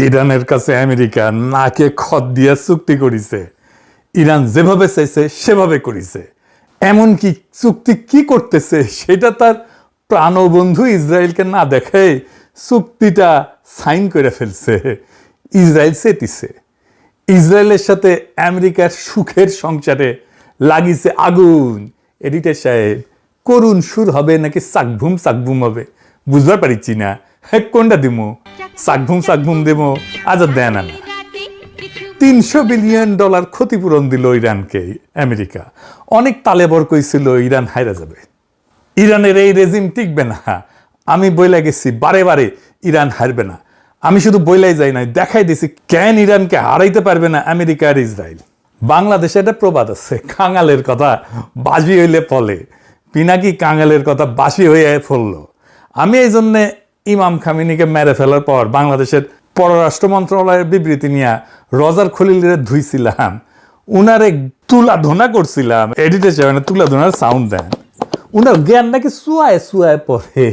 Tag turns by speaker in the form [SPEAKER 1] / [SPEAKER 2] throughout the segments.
[SPEAKER 1] ইরানের কাছে আমেরিকা নাকে খত দিয়া চুক্তি করিছে। ইরান যেভাবে চাইছে সেভাবে করিছে। এমনকি চুক্তি কি করতেছে সেটা তার প্রাণবন্ধু ইসরায়েলকে না দেখায় চুক্তিটা সাইন করে ফেলছে। ইসরায়েল চেতিছে। ইসরায়েলের সাথে আমেরিকার সুখের সংসারে লাগিছে আগুন। এডিটর সাহেব, করুণ সুর হবে নাকি চাকভুম হবে বুঝবার পারিছি না। কোনটা দিমো? চাকভুম দেবো? আজাদ দেয় না। $300 বিলিয়ন ক্ষতিপূরণ দিল ইরানকে আমেরিকা। অনেক তালেবর কইছিল ইরান হাইরা যাবে, ইরানের এই রেজিম টিকবে না। আমি বইলা গেছি বারে বারে ইরান হারবে না। আমি শুধু বইলাই যাই নাই, দেখাই দিছি কেন ইরানকে হারাইতে পারবে না আমেরিকা আর ইসরায়েল। বাংলাদেশে একটা প্রবাদ আছে, কাঙালের কথা বাজি হইলে ফলে, পিনাকি কাঙালের কথা বাসি হয়ে ফললো। আমি এই জন্যে ইমাম খামিনিকে মেরে ফেলার পর বাংলাদেশের পররাষ্ট্র মন্ত্রণালয়ের বিবৃতি নিয়ে রজার খলিলের ধুইছিলাম, উনারে তুলাধনা করছিলাম। এডিটর সাহেব তুলাধনার সাউন্ড দেন। উনার জ্ঞান নাকি সুয়ায় পড়ে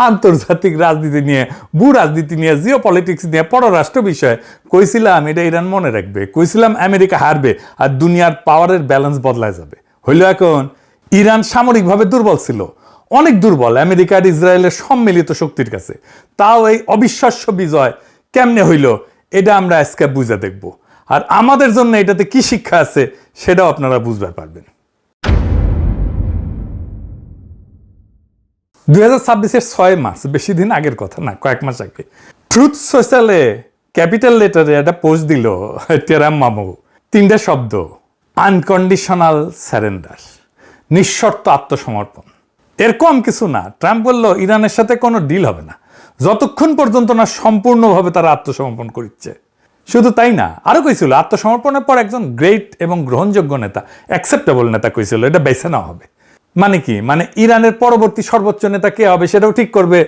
[SPEAKER 1] আন্তর্জাতিক রাজনীতি নিয়ে, ভূ রাজনীতি নিয়ে, জিও পলিটিক্স নিয়ে, পররাষ্ট্র বিষয়ে। কইছিলাম এটা ইরান মনে রাখবে, কইছিলাম আমেরিকা হারবে আর দুনিয়ার পাওয়ারের ব্যালেন্স বদলায় যাবে। হইল এখন ইরান সামরিকভাবে দুর্বল ছিল, অনেক দুর্বল আমেরিকা আর ইসরায়েলের সম্মিলিত শক্তির কাছে। তাও এই অবিশ্বাস্য বিজয় কেমনে হইল এটা আমরা আজকে বুঝে দেখব। আর আমাদের জন্য এটাতে কি শিক্ষা আছে সেটাও আপনারা বুঝতে পারবেন। 2026-এর 6 মার্চ, বেশি দিন আগের কথা না, কয়েক মাস আগে, ট্রুথ সোশ্যালে ক্যাপিটাল লেটারে একটা পোস্ট দিল টেরাম মামু। 3টা শব্দ, আনকন্ডিশনাল স্যারেন্ডার, নিঃশর্ত আত্মসমর্পণ। এর কম কিছু না। ট্রাম্প বলল ইরানের সাথে কোনো ডিল হবে না যতক্ষণ পর্যন্ত না সম্পূর্ণভাবে তারা আত্মসমর্পণ করছে। শুধু তাই না, আরো কইছিল আত্মসমর্পণের পর একজন গ্রেট এবং গ্রহণযোগ্য নেতা, অ্যাকসেপ্টেবল নেতা কইছিল, এটা বেছে নেওয়া হবে। মানে কি? মানে ইরানের পরবর্তী সর্বোচ্চ নেতা কে হবে সেটাও ঠিক করবে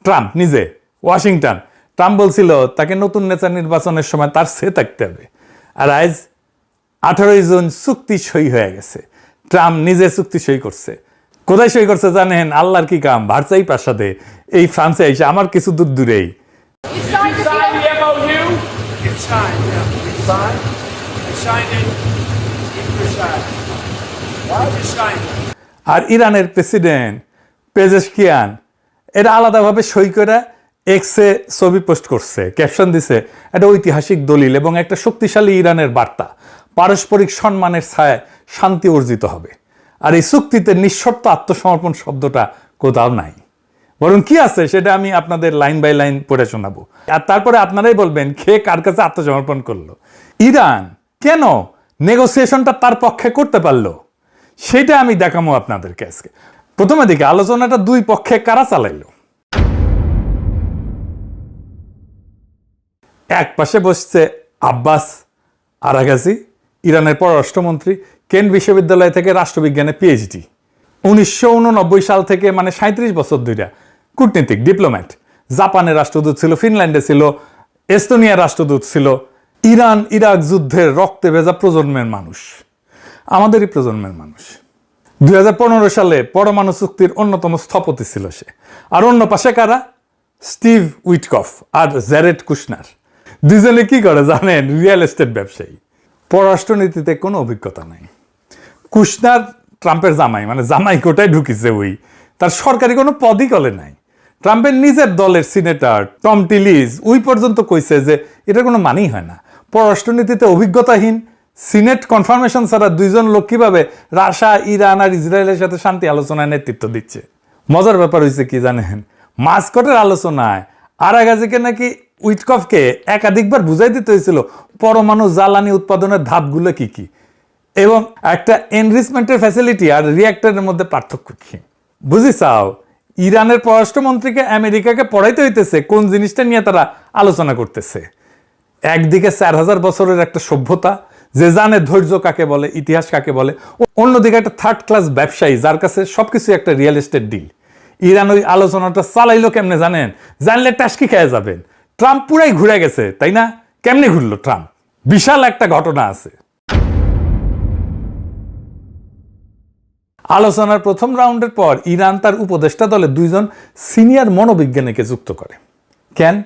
[SPEAKER 1] ট্রাম্প নিজে, ওয়াশিংটন। ট্রাম্প বলছিল তাকে নতুন নেতা নির্বাচনের সময় তার সে থাকতে হবে। আর আজ 18 জুন চুক্তি সই হয়ে গেছে। ট্রাম্প নিজে চুক্তি সই করছে। কোথায় সই করছে জানেন? আল্লাহর কি কাম, ভার্সাই প্রাসাদে, এই ফ্রান্সে এসে, আমার কিছু দূর দূরেই। আর ইরানের প্রেসিডেন্ট পেজেশকিয়ান এটা আলাদাভাবে সই করে এক্সে ছবি পোস্ট করছে, ক্যাপশন দিছে একটা ঐতিহাসিক দলিল এবং একটা শক্তিশালী ইরানের বার্তা, পারস্পরিক সম্মানের ছায়ায় শান্তি অর্জিত হবে। আর এই চুক্তিতে নিঃশর্ত আত্মসমর্পণ শব্দটা কোথাও নাই, বরং কি আছে সেটা আমি আপনাদের লাইন বাই লাইন পড়ে শোনাবো। আর তারপরে আপনারাই বলবেন কে কার কাছে আত্মসমর্পণ করলো। ইরান কেন নেগোসিয়েশনটা তার পক্ষে করতে পারলো সেটা আমি দেখাবো আপনাদেরকে আজকে। প্রথমে দিকে আলোচনাটা দুই পক্ষে কারা চালাইলো। এক পাশে বসছে আব্বাস আরাগাজি, ইরানের পররাষ্ট্রমন্ত্রী, কেন্ট বিশ্ববিদ্যালয় থেকে রাষ্ট্রবিজ্ঞানে পিএইচডি, 1989 সাল থেকে মানে 37 বছর ধরে কূটনীতিক, ডিপ্লোম্যাট। জাপানের রাষ্ট্রদূত ছিল, ফিনল্যান্ডে ছিল, এস্তোনিয়ার রাষ্ট্রদূত ছিল। ইরান ইরাক যুদ্ধের রক্তে ভেজা প্রজন্মের মানুষ, আমাদেরই প্রজন্মের মানুষ। 2015 সালে পরমাণু চুক্তির অন্যতম স্থপতি ছিল সে। আর অন্য পাশে কারা? স্টিভ উইটকফ আর জ্যারেড কুশনার। দুজনে কি করে জানেন? রিয়েল এস্টেট ব্যবসায়ী, পররাষ্ট্রনীতিতে কোনো অভিজ্ঞতা নাই। কুশনার ট্রাম্পের জামাই, মানে জামাই কোটায় ঢুকিছে ওই, তার সরকারি কোনো পদই কলে নাই। ট্রাম্পের নিজের দলের সিনেটর টম টিলিজ ওই পর্যন্ত কইছে যে এটা কোনো মানেই হয় না। পররাষ্ট্রনীতিতে অভিজ্ঞতাহীন, সিনেট কনফার্মেশন ছাড়া দুইজন লোক কিভাবে রাশিয়া, ইরান আর ইসরায়েলের সাথে শান্তি আলোচনায় নেতৃত্ব দিচ্ছে। মজার ব্যাপার হয়েছে কি জানেন? মাস্কটের আলোচনায় আরাগাজিকে নাকি উইটকফকে একাধিকবার বুঝাই দিতে হয়েছিল পরমাণু জ্বালানি উৎপাদনের ধাপগুলো কি কি এবং একটা এনরিচমেন্টের ফ্যাসিলিটি আর রিঅ্যাক্টরের মধ্যে পার্থক্য কি। বুঝি চাও? ইরানের পররাষ্ট্রমন্ত্রীকে আমেরিকাকে পড়াইতে হইতেছে কোন জিনিসটা নিয়ে তারা আলোচনা করতেছে। একদিকে 4000 বছরের একটা সভ্যতা, যে জানে ধৈর্য কাকে বলে, ইতিহাস কাকে বলে, অন্যদিকে একটা থার্ড ক্লাস ব্যবসায়ী যার কাছে সবকিছু একটা রিয়েল এস্টেট ডিল। ইরান ওই আলোচনাটা চালাইলো কেমনে জানেন? জানলে টাস্কি খেয়ে যাবেন। ট্রাম্প পুরাই ঘুরে গেছে, তাই না? কেমনে ঘুরলো ট্রাম্প? বিশাল একটা ঘটনা আছে। আলোচনার প্রথম রাউন্ডের পর ইরান তার উপদেষ্টা দলে 2 সিনিয়র মনোবিজ্ঞানীকে যুক্ত করে। কেন?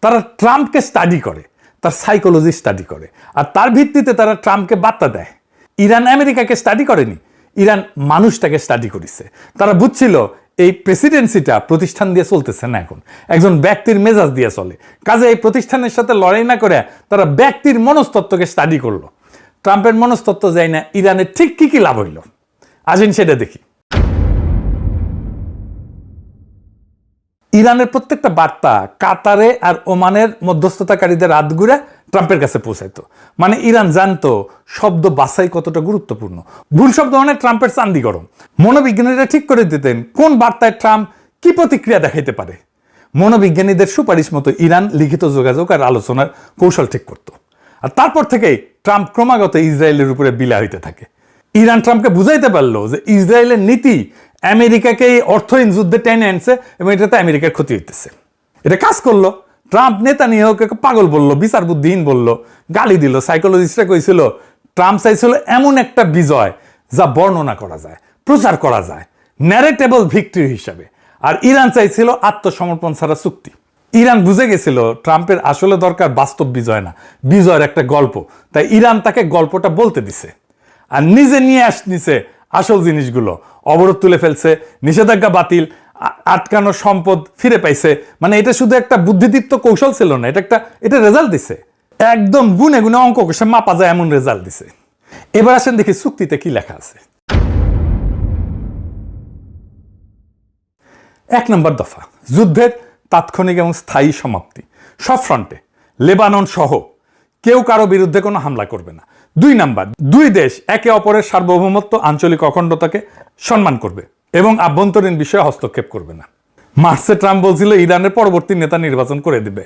[SPEAKER 1] তারা ট্রাম্পকে স্টাডি করে, তার সাইকোলজি স্টাডি করে, আর তার ভিত্তিতে তারা ট্রাম্পকে বার্তা দেয়। ইরান আমেরিকাকে স্টাডি করেনি, ইরান মানুষটাকে স্টাডি করেছে। তারা বুঝছিল এই প্রেসিডেন্সিটা প্রতিষ্ঠান দিয়ে চলতেছে না, এখন একজন ব্যক্তির মেজাজ দিয়ে চলে। কাজে এই প্রতিষ্ঠানের সাথে লড়াই না করে তারা ব্যক্তির মনস্তত্ত্বকে স্টাডি করলো। ট্রাম্পের মনস্তত্ত্ব যায় না, ইরানের ঠিক কি কি লাভ হইল আসেন সেটা দেখি। ইরানের প্রত্যেকটা বার্তা কাতারে আর ওমানের মধ্যস্থতাকারীদের হাত ঘুরে ট্রাম্পের কাছে পৌঁছাইতো। মানে ইরান জানতো শব্দ বাছাই কতটা গুরুত্বপূর্ণ। ভুল শব্দ মানে ট্রাম্পের চান্দি গরম। মনোবিজ্ঞানীরা ঠিক করে দিতেন কোন বার্তায় ট্রাম্প কি প্রতিক্রিয়া দেখাইতে পারে। মনোবিজ্ঞানীদের সুপারিশ মতো ইরান লিখিত যোগাযোগ আর আলোচনার কৌশল ঠিক করত। আর তারপর থেকেই ট্রাম্প ক্রমাগত ইসরায়েলের উপরে বিলা হইতে থাকে। ইরান ট্রাম্পকে বুঝাইতে পারলো যে ইসরায়েলের নীতি আমেরিকাকে এই অর্থহীন যুদ্ধে টেনে আনছে এবং এটাতে আমেরিকার ক্ষতি হইতেছে। এটা কাজ করলো। ট্রাম্প নেতানিয়াহুকে পাগল বললো, বিচার বুদ্ধিহীন বললো, গালি দিল। সাইকোলজিস্টরা কইছিল ট্রাম্প চাইছিল এমন একটা বিজয় যা বর্ণনা করা যায়, প্রচার করা যায়, ন্যারেটেবল ভিক্টরি হিসাবে। আর ইরান চাইছিল আত্মসমর্পণ ছাড়া চুক্তি। ইরান বুঝে গেছিল ট্রাম্পের আসলে দরকার বাস্তব বিজয় না, বিজয়ের একটা গল্প। তাই ইরান তাকে গল্পটা বলতে দিছে আর নিজে নিয়ে নিছে আসল জিনিসগুলো। অবরোধ তুলে ফেলছে, নিষেধাজ্ঞা বাতিল, আটকানো সম্পদ ফিরে পাইছে। মানে এটা শুধু একটা বুদ্ধিদীপ্ত কৌশল ছিল না, এটা রেজাল্ট দিছে। একদম গুনে গুনে অঙ্ক কষে মাপা যায় এমন রেজাল্ট দিছে। এবার আসেন দেখি চুক্তিতে কি লেখা আছে। 1 নম্বর দফা, যুদ্ধের তাৎক্ষণিক এবং স্থায়ী সমাপ্তি সব ফ্রন্টে, লেবানন সহ কেউ কারো বিরুদ্ধে কোনো হামলা করবে না। 2 নাম্বার, 2 দেশ একে অপরের সার্বভৌমত্ব, আঞ্চলিক অখণ্ডতাকে সম্মান করবে এবং আভ্যন্তরীণ বিষয়ে হস্তক্ষেপ করবে না। মার্চে ট্রাম্প বলছিল ইরানের পরবর্তী নেতা নির্বাচন করে দিবে,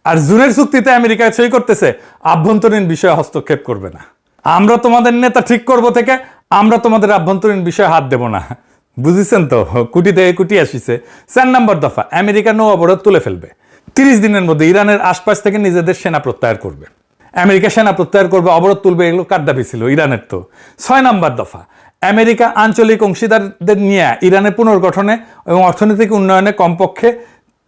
[SPEAKER 1] আর জুনের চুক্তিতে আমেরিকা সই করতেছে আভ্যন্তরীণ বিষয়ে হস্তক্ষেপ করবে না। আমরা তোমাদের নেতা ঠিক করব থেকে আমরা তোমাদের আভ্যন্তরীণ বিষয়ে হাত দেব না। বুঝেছেন তো, কুটি থেকে কুটি আসিছে। 4 নম্বর দফা, আমেরিকা নৌ অবরোধ তুলে ফেলবে। 30 দিনের মধ্যে ইরানের আশপাশ থেকে নিজেদের সেনা প্রত্যাহার করবে। আমেরিকা সেনা প্রত্যাহার করবে, অবরোধ তুলবে, এগুলো কার দাবি ছিল? ইরানের তো। 6 নম্বর দফা, আমেরিকা আঞ্চলিক অংশীদারদের নিয়ে ইরানের পুনর্গঠনে এবং অর্থনৈতিক উন্নয়নে কমপক্ষে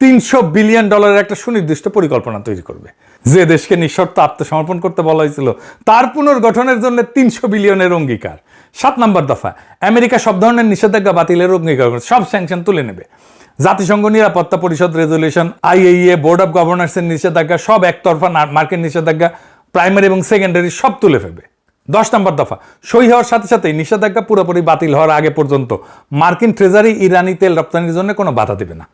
[SPEAKER 1] $300 বিলিয়ন একটা সুনির্দিষ্ট পরিকল্পনা তৈরি করবে। যে দেশকে নিঃশর্ত আত্মসমর্পণ করতে বলা হয়েছিল তার পুনর্গঠনের জন্য 300 বিলিয়নের অঙ্গীকার। 7 নম্বর দফা, আমেরিকা সব ধরনের নিষেধাজ্ঞা বাতিলের অঙ্গীকার করে, সব স্যাংশন তুলে নেবে। জাতিসংঘ নিরাপত্তা পরিষদ রেজলিউশন, IAEA, বোর্ড অব গভর্নর্সের নিষেধাজ্ঞা, সব একতরফা মার্কিন নিষেধাজ্ঞা, প্রাইমারি এবং সেকেন্ডারি সব তুলে ফেলবে। 10 নম্বর দফা, সই হওয়ার সাথে সাথেই নিষেধাজ্ঞা পুরোপুরি বাতিল হওয়ার আগে পর্যন্ত মার্কিন ট্রেজারি ইরানি তেল রপ্তানির জন্য কোনো বাধা দেবে না।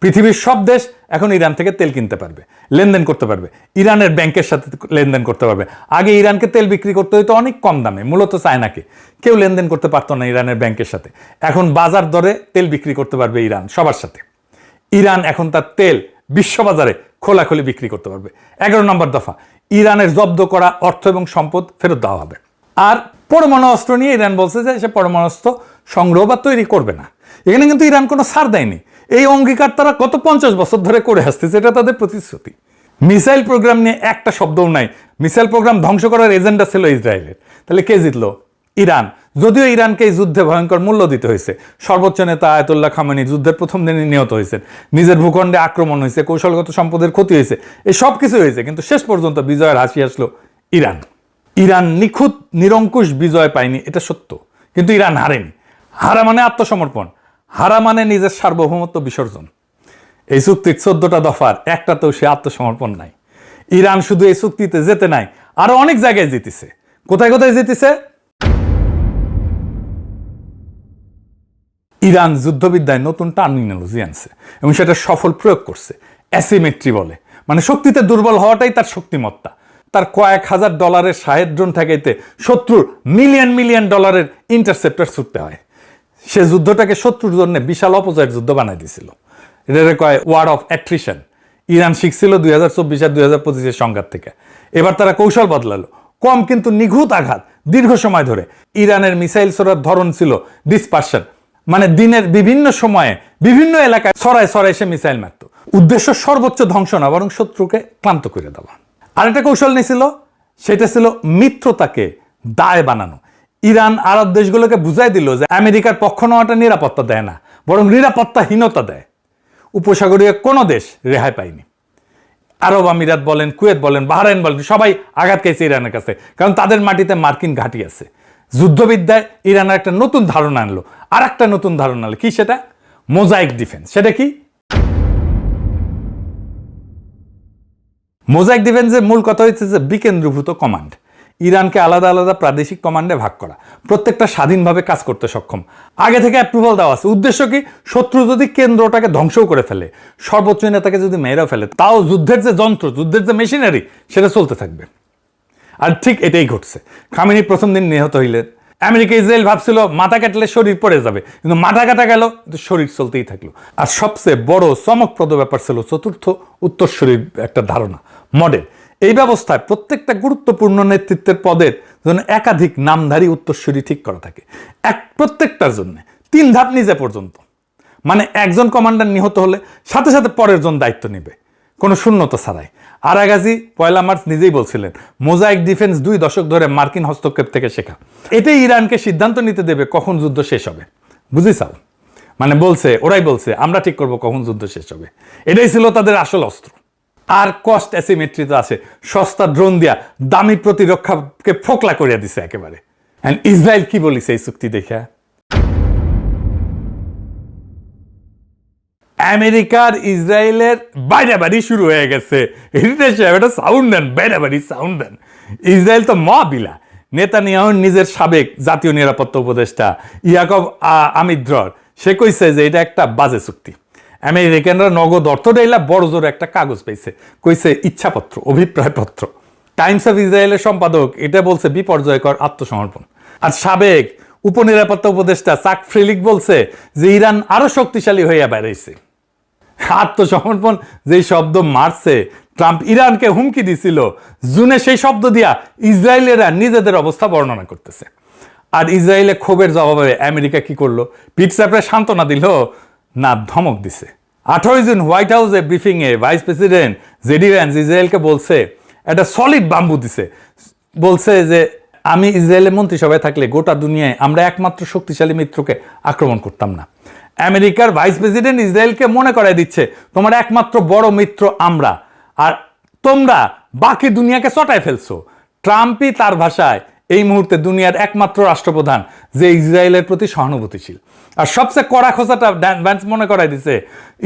[SPEAKER 1] পৃথিবীর সব দেশ এখন ইরান থেকে তেল কিনতে পারবে, লেনদেন করতে পারবে, ইরানের ব্যাংকের সাথে লেনদেন করতে পারবে। আগে ইরানকে তেল বিক্রি করতে হইতো অনেক কম দামে, মূলত চায়নাকে। কেউ লেনদেন করতে পারতো না ইরানের ব্যাংকের সাথে। এখন বাজার দরে তেল বিক্রি করতে পারবে ইরান সবার সাথে। ইরান এখন তার তেল বিশ্ববাজারে খোলাখুলি বিক্রি করতে পারবে। 11 নম্বর দফা, ইরানের জব্দ করা অর্থ এবং সম্পদ ফেরত দেওয়া হবে। আর পরমাণু অস্ত্র নিয়ে ইরান বলছে যে সে পরমাণু অস্ত্র সংগ্রহ বা তৈরি করবে না। এখানে কিন্তু ইরান কোনো ছাড় দেয়নি। এই অঙ্গীকার তারা গত 50 বছর ধরে করে আসতেছে, এটা তাদের প্রতিশ্রুতি। মিসাইল প্রোগ্রাম নিয়ে একটা শব্দও নাই। মিসাইল প্রোগ্রাম ধ্বংস করার এজেন্ডা ছিল ইসরায়েলের। তাহলে কে জিতলো? ইরান। যদিও ইরানকে এই যুদ্ধে ভয়ঙ্কর মূল্য দিতে হয়েছে। সর্বোচ্চ নেতা আয়াতুল্লাহ খামেনি যুদ্ধের প্রথম দিনে নিহত হয়েছেন, নিজের ভূখণ্ডে আক্রমণ হয়েছে, কৌশলগত সম্পদের ক্ষতি হয়েছে, এই সব কিছু হয়েছে, কিন্তু শেষ পর্যন্ত বিজয়ের হাসি আসলো ইরান। ইরান নিখুঁত নিরঙ্কুশ বিজয় পায়নি, এটা সত্য, কিন্তু ইরান হারেনি। হারা মানে আত্মসমর্পণ, হারা মানে নিজের সার্বভৌমত্ব বিসর্জন। এই চুক্তির 14টা দফার একটাতেও সে আত্মসমর্পণ নাই। ইরান শুধু এই চুক্তিতে যেতে নাই, আরো অনেক জায়গায় জিতেছে। কোথায় কোথায় জিতেছে? ইরান যুদ্ধবিদ্যায় নতুন টার্মিনোলজি আনছে এবং সেটা সফল প্রয়োগ করছে। অ্যাসিমেট্রি বলে, মানে শক্তিতে দুর্বল হওয়াটাই তার শক্তিমত্তা। তার কয়েক হাজার ডলারের শাহেদ ড্রোন ঠেকাইতে শত্রুর মিলিয়ন মিলিয়ন ডলারের ইন্টারসেপ্টর ছুটতে হয়। সে যুদ্ধটাকে শত্রুর জন্য বিশাল অপচয়ের যুদ্ধ বানাই দিয়েছিল। এটাকে কয় ওয়ার অফ অ্যাট্রিশন। ইরান শিখছিল 2024 আর 2025 সংঘাত থেকে। এবার তারা কৌশল বদলালো, কম কিন্তু নিখুঁত আঘাত দীর্ঘ সময় ধরে। ইরানের মিসাইল ছোড়ার ধরন ছিল ডিসপারশন, মানে দিনের বিভিন্ন সময়ে বিভিন্ন এলাকায় ছড়ায় ছড়ায় সে মিসাইল মারত। উদ্দেশ্য সর্বোচ্চ ধ্বংস না, বরং শত্রুকে ক্লান্ত করে দেওয়া। আরেকটা কৌশল নিয়েছিল, সেটা ছিল মিত্রতাকে দায় বানানো। ইরান আরব দেশগুলোকে বুঝাই দিল যে আমেরিকার পক্ষ নেওয়াটা নিরাপত্তা দেয় না, বরং নিরাপত্তাহীনতা দেয়। উপসাগরীয় কোনো দেশ রেহাই পায়নি। আরব আমিরাত বলেন, কুয়েত বলেন, বাহরাইন বলেন, সবাই আঘাত খেয়েছে ইরানের কাছে, কারণ তাদের মাটিতে মার্কিন ঘাঁটি আছে। যুদ্ধবিদ্যায় ইরানের একটা নতুন ধারণা আনলো, আর একটা নতুন ধারণা আনলো, কি সেটা? Mosaic defence. সেটা কি? মোজাইক ডিফেন্সের মূল কথা হচ্ছে যে বিকেন্দ্রীভূত কমান্ড, ইরানকে আলাদা আলাদা প্রাদেশিক কমান্ডে ভাগ করা, প্রত্যেকটা স্বাধীনভাবে কাজ করতে সক্ষম, আগে থেকে অ্যাপ্রুভাল দেওয়া আছে। উদ্দেশ্য কি? শত্রু যদি কেন্দ্রটাকে ধ্বংসও করে ফেলে, সর্বোচ্চ নেতাকে যদি মেয়েরাও ফেলে, তাও যুদ্ধের যে যন্ত্র, যুদ্ধের যে মেশিনারি, সেটা চলতে থাকবে। আর ঠিক এটাই ঘটছে। খামেনি প্রথম দিন নিহত হইলেন, আমেরিকা ইসরায়েল ভাবছিল মাথা কাটলে শরীর পড়ে যাবে, কিন্তু মাথা কাটা গেল, কিন্তু শরীর চলতেই থাকলো। আর সবচেয়ে বড় চমকপ্রদ ব্যাপার ছিল চতুর্থ উত্তরসূরির একটা ধারণা, মডেল। এই ব্যবস্থায় প্রত্যেকটা গুরুত্বপূর্ণ নেতৃত্বের পদের জন্য একাধিক নামধারী উত্তরসূরি ঠিক করা থাকে, প্রত্যেকটার জন্য 3 ধাপ নিজে পর্যন্ত। মানে একজন কমান্ডার নিহত হলে সাথে সাথে পরের জন দায়িত্ব নেবে, কোনো শূন্যতা ছাড়াই। আরাগাজি 1 মার্চ নিজেই বলছিলেন, মোজাইক ডিফেন্স 2 দশক ধরে মার্কিন হস্তক্ষেপ থেকে শেখা। এটাই ইরানকে সিদ্ধান্ত নিতে দেবে কখন যুদ্ধ শেষ হবে। বুঝিসাও? মানে বলছে, ওরাই বলছে আমরা ঠিক করব কখন যুদ্ধ শেষ হবে। এটাই ছিল তাদের আসল অস্ত্র। আর কস্ট অ্যাসিমেট্রি তো আছে, সস্তা ড্রোন দিয়া দামি প্রতিরক্ষাকে ফোকলা করিয়া দিছে একেবারে। ইসরায়েল কি বলিছে এই চুক্তি দেখা? আমেরিকার ইসরায়েলের বাইরাবাড়ি শুরু হয়ে গেছে। এটা সাউন্ড দেন, বাইরাবাড়ি সাউন্ড দেন। ইসরায়েল তো মবিলা। নেতানিয়াহুর নিজের সাবেক জাতীয় নিরাপত্তা উপদেষ্টা ইয়াকব আমিদ্রর, সে কইছে যে এটা একটা বাজে চুক্তি। আমেরিকানরা নগদ অর্থ দেইলা বড় জোর একটা কাগজ পেয়েছে, কইছে ইচ্ছাপত্র, অভিপ্রায়পত্র। টাইমস অফ ইসরায়েলের সম্পাদক এটা বলছে বিপর্যয়কর আত্মসমর্পণ। আর সাবেক উপনিরাপত্তা উপদেষ্টা চাক ফ্রিলিক বলছে যে ইরান আরো শক্তিশালী হইয়া বেড়াইছে। আত্মসমর্পণ যেই শব্দ মারছে, ট্রাম্প ইরানকে হুমকি দিছিল জুনে, সেই শব্দ দিয়া ইসরায়েলেরা নিজেদের অবস্থা বর্ণনা করতেছে। আর ইসরায়েলে ক্ষোভের জবাবে আমেরিকা কি করলো? পিঠ চাপড়ে সান্ত্বনা দিল না ধমক দিছে। 18 জুন হোয়াইট হাউসে ব্রিফিং এ ভাইস প্রেসিডেন্ট জেডি ভ্যান্স ইসরায়েলকে বলছে, একটা সলিড বাম্বু দিছে, বলছে যে আমি ইসরায়েলের মন্ত্রিসভায় থাকলে গোটা দুনিয়ায় আমরা একমাত্র শক্তিশালী মিত্রকে আক্রমণ করতাম না। আমেরিকার ভাইস প্রেসিডেন্ট ইসরায়েলকে মনে করাই দিচ্ছে তোমার একমাত্র বড় মিত্র আমরা, আর তোমরা বাকি দুনিয়াকে চটায় ফেলছো। ট্রাম্পই তার ভাষায় এই মুহূর্তে দুনিয়ার একমাত্র রাষ্ট্রপ্রধান যে ইসরায়েলের প্রতি সহানুভূতিশীল। আর সবচেয়ে কড়া খোঁচাটা ভ্যান্স মনে করাই দিচ্ছে,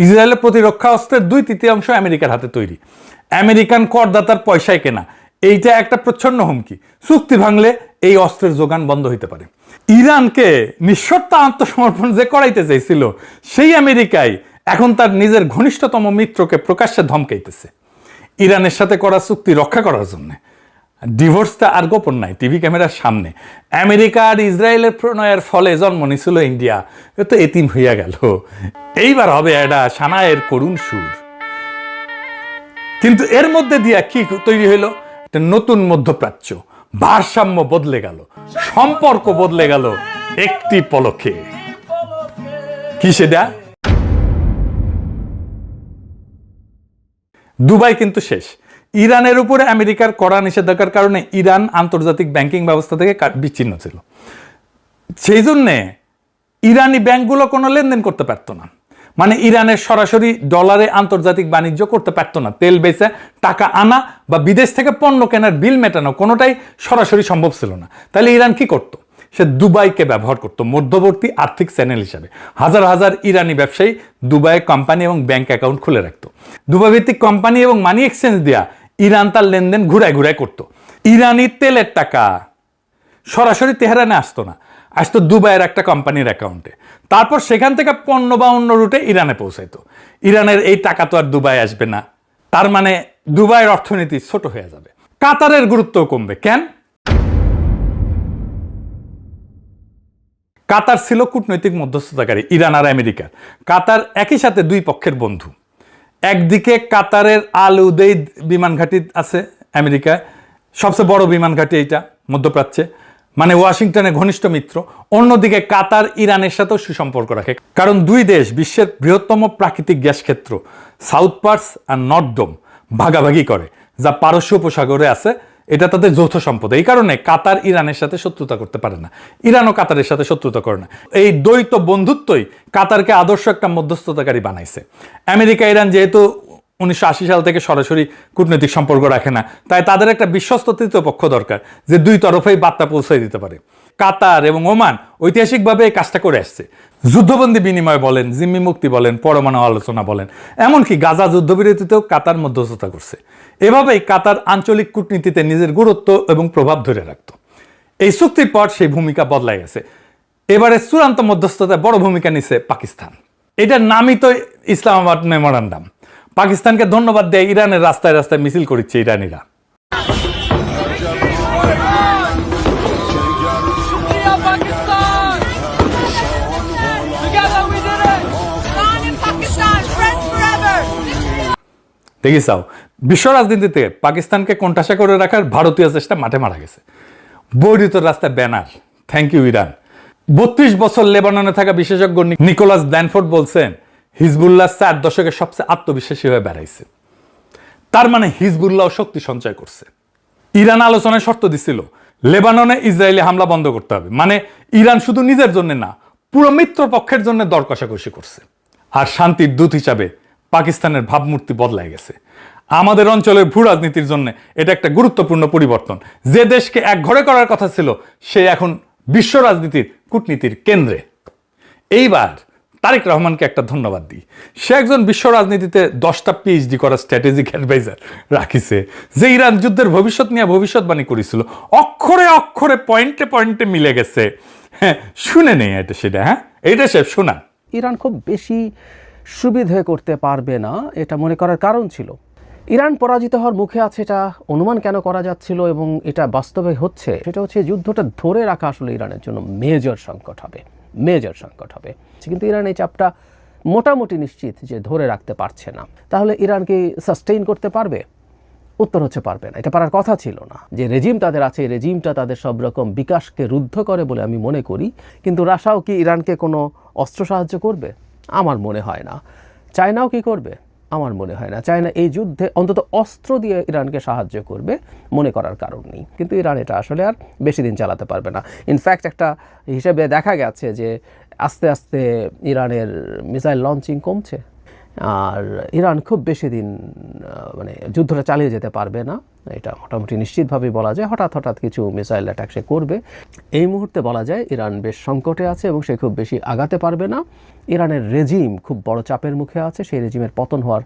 [SPEAKER 1] ইসরায়েলের প্রতিরক্ষা অস্ত্রের 2/3 আমেরিকার হাতে তৈরি, আমেরিকান করদাতার পয়সায় কেনা। এইটা একটা প্রচ্ছন্ন হুমকি। চুক্তি ভাঙলে এই অস্ত্রের যোগান বন্ধ হইতে পারে। ইরানকে নিঃশর্ত আত্মসমর্পণ যে করাইতে চাইছিল, সেই আমেরিকায় এখন তার নিজের ঘনিষ্ঠতম মিত্রকে প্রকাশ্যে ধমকাইতেছে ইরানের সাথে করা চুক্তি রক্ষা করার জন্য। ডিভোর্সটা আর গোপন নাই, টিভি ক্যামেরার সামনে। আমেরিকা আর ইসরায়েলের প্রণয়ের ফলে জন্ম নিছিল ইন্ডিয়া, এ তো এতিম হইয়া গেল। এইবার হবে এটা সানায়ের করুণ সুর। কিন্তু এর মধ্যে দিয়া কি তৈরি হইল? একটা নতুন মধ্যপ্রাচ্য। ভারসাম্য বদলে গেল, সম্পর্ক বদলে গেল একটি পলকে। কি সেটা? দুবাই কিন্তু শেষ। ইরানের উপরে আমেরিকার কড়া নিষেধাজ্ঞার কারণে ইরান আন্তর্জাতিক ব্যাংকিং ব্যবস্থা থেকে বিচ্ছিন্ন ছিল। সেই জন্যে ইরানি ব্যাংকগুলো কোনো লেনদেন করতে পারত না। মানে ইরানের সরাসরি ডলারে আন্তর্জাতিক বাণিজ্য করতে পারতো না। তেল বেচে টাকা আনা বা বিদেশ থেকে পণ্য কেনার বিল মেটানো কোনোটাই সরাসরি সম্ভব ছিল না। তাহলে ইরান কি করত? সে দুবাইকে ব্যবহার করত মধ্যবর্তী আর্থিক চ্যানেল হিসাবে। হাজার হাজার ইরানি ব্যবসায়ী দুবাইয়ে কোম্পানি এবং ব্যাংক অ্যাকাউন্ট খুলে রাখত। দুবাই ভিত্তিক কোম্পানি এবং মানি এক্সচেঞ্জ দেয়া ইরান তার লেনদেন ঘুরায় ঘুরায় করত। ইরানি তেলের টাকা সরাসরি তেহরানে আসতো না, আসতো দুবাইয়ের একটা কোম্পানির অ্যাকাউন্টে। তারপর সেখান থেকে পণ্য বা অন্য রুটে ইরানে পৌঁছাইতো। ইরানের এই টাকা তো আর দুবাই আসবে না, তার মানে দুবাইয়ের অর্থনীতি ছোট হয়ে যাবে। কাতারের গুরুত্বও কমবে। কেন? কাতার ছিল কূটনৈতিক মধ্যস্থতাকারী ইরান আর আমেরিকার। কাতার একই সাথে দুই পক্ষের বন্ধু। একদিকে কাতারের আল উদেইদ বিমান ঘাঁটি আছে আমেরিকায়, সবচেয়ে বড় বিমান ঘাঁটি এইটা মধ্যপ্রাচ্যে, মানে ওয়াশিংটনের ঘনিষ্ঠ মিত্র। অন্যদিকে কাতার ইরানের সাথেও সুসম্পর্ক রাখে, কারণ দুই দেশ বিশ্বের বৃহত্তম প্রাকৃতিক গ্যাস ক্ষেত্র সাউথ পার্স আর নর্থ ডোম ভাগাভাগি করে, যা পারস্য উপসাগরে আছে। এটা তাদের যৌথ সম্পদ। এই কারণে কাতার ইরানের সাথে শত্রুতা করতে পারে না, ইরানও কাতারের সাথে শত্রুতা করে না। এই দ্বৈত বন্ধুত্বই কাতারকে আদর্শ একটা মধ্যস্থতাকারী বানাইছে। আমেরিকা ইরান যেহেতু 1980 সাল থেকে সরাসরি কূটনৈতিক সম্পর্ক রাখে না, তাই তাদের একটা বিশ্বস্ত তৃতীয় পক্ষ দরকার যে দুই তরফেই বার্তা পৌঁছে দিতে পারে। কাতার এবং ওমান ঐতিহাসিকভাবে এই কাজটা করে আসছে। যুদ্ধবন্দী বিনিময় বলেন, জিম্মি মুক্তি বলেন, পরমাণু আলোচনা বলেন, এমনকি গাজা যুদ্ধবিরতিতেও কাতার মধ্যস্থতা করছে। এভাবেই কাতার আঞ্চলিক কূটনীতিতে নিজের গুরুত্ব এবং প্রভাব ধরে রাখত। এই চুক্তির পর সেই ভূমিকা বদলাই গেছে। এবারে চূড়ান্ত মধ্যস্থতায় বড় ভূমিকা নিছে পাকিস্তান। এটার নামই তো ইসলামাবাদ মেমোরান্ডাম। পাকিস্তানকে ধন্যবাদ দেয় ইরানের রাস্তায় রাস্তায় মিছিল করছে ইরানিরা। দেখিসাও, বিশ্ব রাজনীতিতে পাকিস্তানকে কোণঠাসা করে রাখার ভারতীয় চেষ্টা মাঠে মারা গেছে। বৈরিত রাস্তায় ব্যানার, থ্যাংক ইউ ইরান। 32 বছর লেবাননে থাকা বিশেষজ্ঞ নিকোলাস ব্ল্যানফোর্ড বলছেন হিজবুল্লাহ 4 দশকের সবচেয়ে আত্মবিশ্বাসী হয়ে বেড়াইছে। তার মানে হিজবুল্লাহ শক্তি সঞ্চয় করছে। ইরান আলোচনায় শর্ত দিছিল লেবাননে ইসরায়েলি হামলা বন্ধ করতে হবে। মানে ইরান শুধু নিজের জন্য না, পুরো মিত্র পক্ষের জন্য দর কষাকষি করছে। আর শান্তির দূত হিসাবে পাকিস্তানের ভাবমূর্তি বদলাই গেছে। আমাদের অঞ্চলের ভূ রাজনীতির জন্য এটা একটা গুরুত্বপূর্ণ পরিবর্তন। যে দেশকে এক ঘরে করার কথা ছিল সে এখন বিশ্ব রাজনীতির কূটনীতির কেন্দ্রে। এইবার তারেক রহমানকে একটা ধন্যবাদ দিই। সে একজন বিশ্ব রাজনীতিতে 10টা PhD করা স্ট্র্যাটেজিক অ্যাডভাইজার রাখিছে, যে ইরান যুদ্ধের ভবিষ্যৎ নিয়ে ভবিষ্যৎবাণী করেছিল। অক্ষরে অক্ষরে পয়েন্টে পয়েন্টে মিলে গেছে। হ্যাঁ, শুনে নেই এটা সেটা। হ্যাঁ, এইটা সে শোনান।
[SPEAKER 2] ইরান খুব বেশি সুবিধে করতে পারবে না, এটা মনে করার কারণ ছিল ইরান পরাজিত হওয়ার মুখে আছে। এটা অনুমান কেন করা যাচ্ছিল এবং এটা বাস্তবে হচ্ছে, সেটা হচ্ছে যুদ্ধটা ধরে রাখা আসলে ইরানের জন্য মেজর সংকট হবে। কিন্তু ইরান এই চাপটা মোটামুটি নিশ্চিত যে ধরে রাখতে পারছে না। তাহলে ইরান কি সাস্টেইন করতে পারবে? উত্তর হচ্ছে পারবে না। এটা পারার কথা ছিল না। যে রেজিম তাদের আছে, রেজিমটা তাদের সব রকম বিকাশকে রুদ্ধ করে বলে আমি মনে করি। কিন্তু রাশিয়াও কি ইরানকে কোনো অস্ত্র সাহায্য করবে? আমার মনে হয় না। চায়নাও কি করবে? আমার মনে হয় না। চায়না এই যুদ্ধে অন্তত অস্ত্র দিয়ে ইরানকে সাহায্য করবে মনে করার কারণ নেই। কিন্তু ইরান এটা আসলে আর বেশি দিন চালাতে পারবে না। ইনফ্যাক্ট একটা হিসেবে দেখা গেছে যে আস্তে আস্তে ইরানের মিসাইল লঞ্চিং কমছে, আর ইরান খুব বেশি দিন মানে যুদ্ধটা চালিয়ে যেতে পারবে না। এটা মোটামুটি নিশ্চিতভাবেই বলা যায়। হঠাৎ কিছু মিসাইল অ্যাটাক সে করবে। এই মুহূর্তে বলা যায় ইরান বেশ সংকটে আছে এবং সে খুব বেশি আগাতে পারবে না। ইরানের রেজিম খুব বড় চাপের মুখে আছে। সেই রেজিমের পতন হওয়ার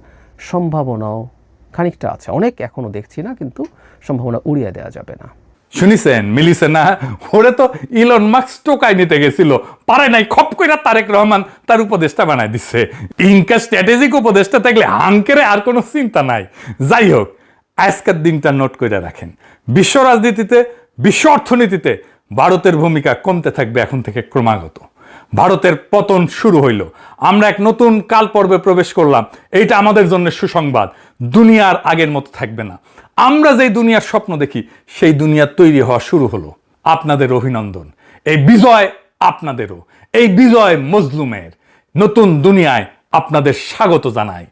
[SPEAKER 2] সম্ভাবনাও খানিকটা আছে, অনেক এখনও দেখছি না, কিন্তু সম্ভাবনা উড়িয়ে দেওয়া যাবে না।
[SPEAKER 1] শুনিছেন, মিলিছে না? ওরে তো ইলন মাস্ক টোকায় নিতে গেছিল, পারে নাই, খপ কইরা তারেক রহমান তার উপদেষ্টা বানায় দিচ্ছে। ইনকা স্ট্র্যাটেজিক উপদেষ্টা থাকলে হাঙ্কেরে আর কোনো চিন্তা নাই। যাই হোক, আজকের দিনটা নোট করে রাখেন। বিশ্ব রাজনীতিতে, বিশ্ব অর্থনীতিতে ভারতের ভূমিকা কমতে থাকবে এখন থেকে ক্রমাগত। ভারতের পতন শুরু হইল, আমরা এক নতুন কাল পর্বে প্রবেশ করলাম। এইটা আমাদের জন্য সুসংবাদ। দুনিয়ার আগের মতো থাকবে না। আমরা যেই দুনিয়ার স্বপ্ন দেখি সেই দুনিয়া তৈরি হওয়া শুরু হলো। আপনাদের অভিনন্দন। এই বিজয় আপনাদেরও। এই বিজয় মজলুমের। নতুন দুনিয়ায় আপনাদের স্বাগত জানাই।